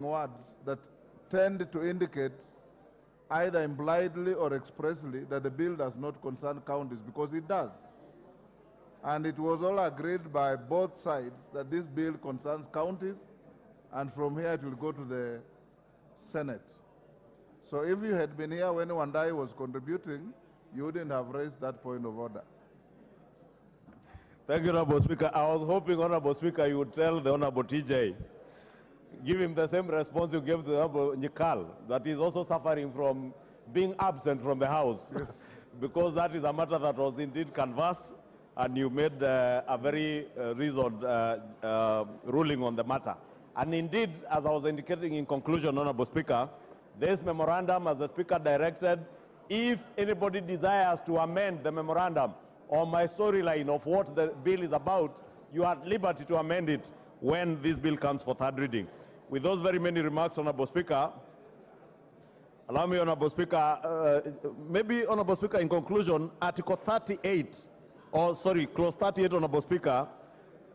words that tend to indicate either impliedly or expressly that the bill does not concern counties, because it does. And it was all agreed by both sides that this bill concerns counties, and from here it will go to the Senate. So if you had been here when Wandai was contributing, you wouldn't have raised that point of order. Thank you, Honorable Speaker. I was hoping, Honorable Speaker, you would tell the Honorable TJ, give him the same response you gave to the Honorable Nyikal, that is also suffering from being absent from the House. Yes. Because that is a matter that was indeed canvassed, and you made a very reasoned ruling on the matter. And indeed, as I was indicating in conclusion, Honorable Speaker, this memorandum, as the Speaker directed, if anybody desires to amend the memorandum or my storyline of what the bill is about, you are at liberty to amend it when this bill comes for third reading. With those very many remarks, Honorable Speaker, allow me, Honorable Speaker, maybe, Honorable Speaker, in conclusion, Article 38, or sorry, Clause 38, Honorable Speaker,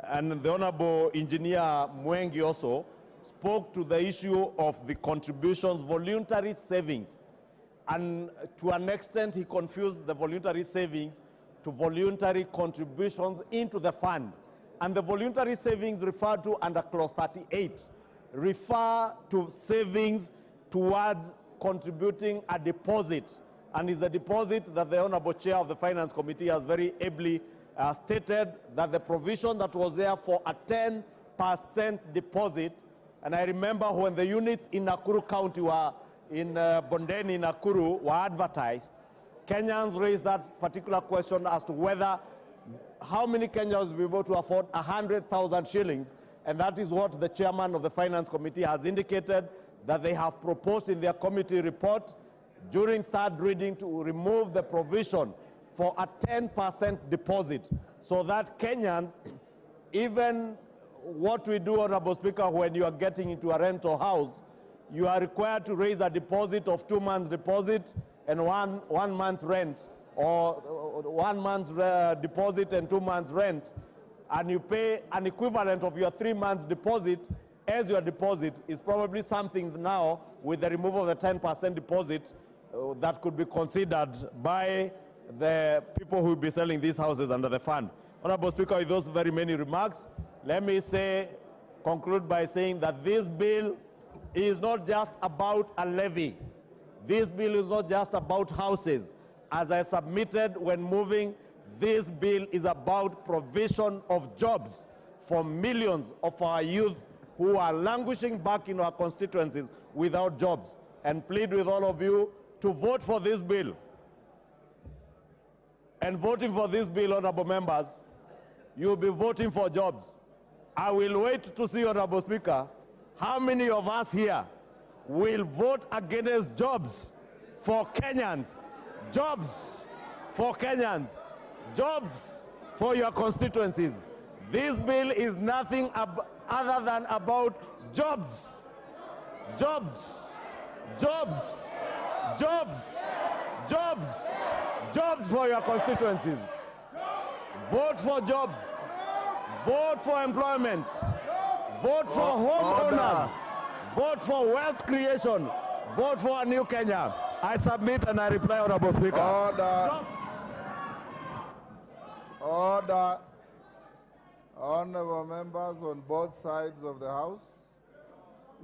and the Honorable Engineer Mwengi also spoke to the issue of the contributions, voluntary savings. And to an extent, he confused the voluntary savings to voluntary contributions into the fund. And the voluntary savings referred to under Clause 38 refer to savings towards contributing a deposit. And is a deposit that the Honorable Chair of the Finance Committee has very ably stated that the provision that was there for a 10% deposit, and I remember when the units in Nakuru County were in Bondeni, Nakuru, were advertised, Kenyans raised that particular question as to whether how many Kenyans will be able to afford 100,000 shillings, and that is what the chairman of the Finance Committee has indicated that they have proposed in their committee report during third reading to remove the provision for a 10% deposit, so that Kenyans, even what we do, Honorable Speaker, when you are getting into a rental house, you are required to raise a deposit of 2 months deposit and one month rent, or 1 month's deposit and 2 months rent, and you pay an equivalent of your 3 months deposit as your deposit, is probably something now with the removal of the 10% deposit that could be considered by the people who will be selling these houses under the fund. Honorable Speaker, with those very many remarks, let me conclude by saying that this bill is not just about a levy. This bill is not just about houses. As I submitted when moving, this bill is about provision of jobs for millions of our youth who are languishing back in our constituencies without jobs. And plead with all of you to vote for this bill. And voting for this bill, honorable members, you'll be voting for jobs. I will wait to see, Honorable Speaker, how many of us here will vote against jobs for Kenyans, jobs for Kenyans, jobs for your constituencies. This bill is nothing other than about jobs, jobs, jobs, jobs, jobs, jobs for your constituencies. Vote for jobs. Vote for employment. Vote for homeowners. Vote for wealth creation. Vote for a new Kenya. I submit and I reply, Honorable Speaker. Order. Order. Honorable members on both sides of the House,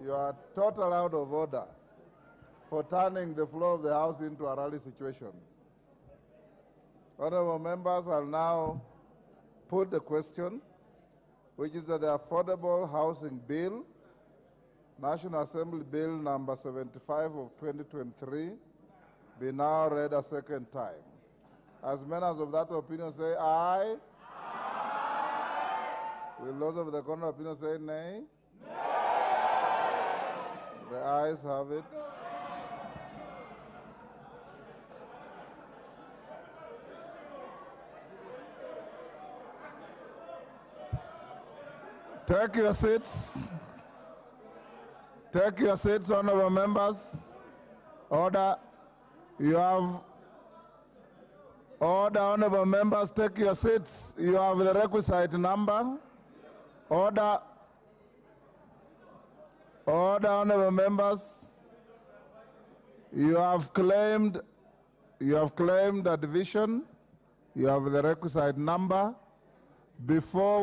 you are totally out of order for turning the floor of the House into a rally situation. Honorable members, I'll now put the question, which is that the Affordable Housing Bill, National Assembly Bill number 75 of 2023, be now read a second time. As members of that opinion say aye. Aye. Will those of the contrary opinion say nay? Nay. The ayes have it. Take your seats. Take your seats, honorable members. Order. You have order, honorable members. Take your seats. You have the requisite number. Order. Order, honorable members. You have claimed a division. You have the requisite number. Before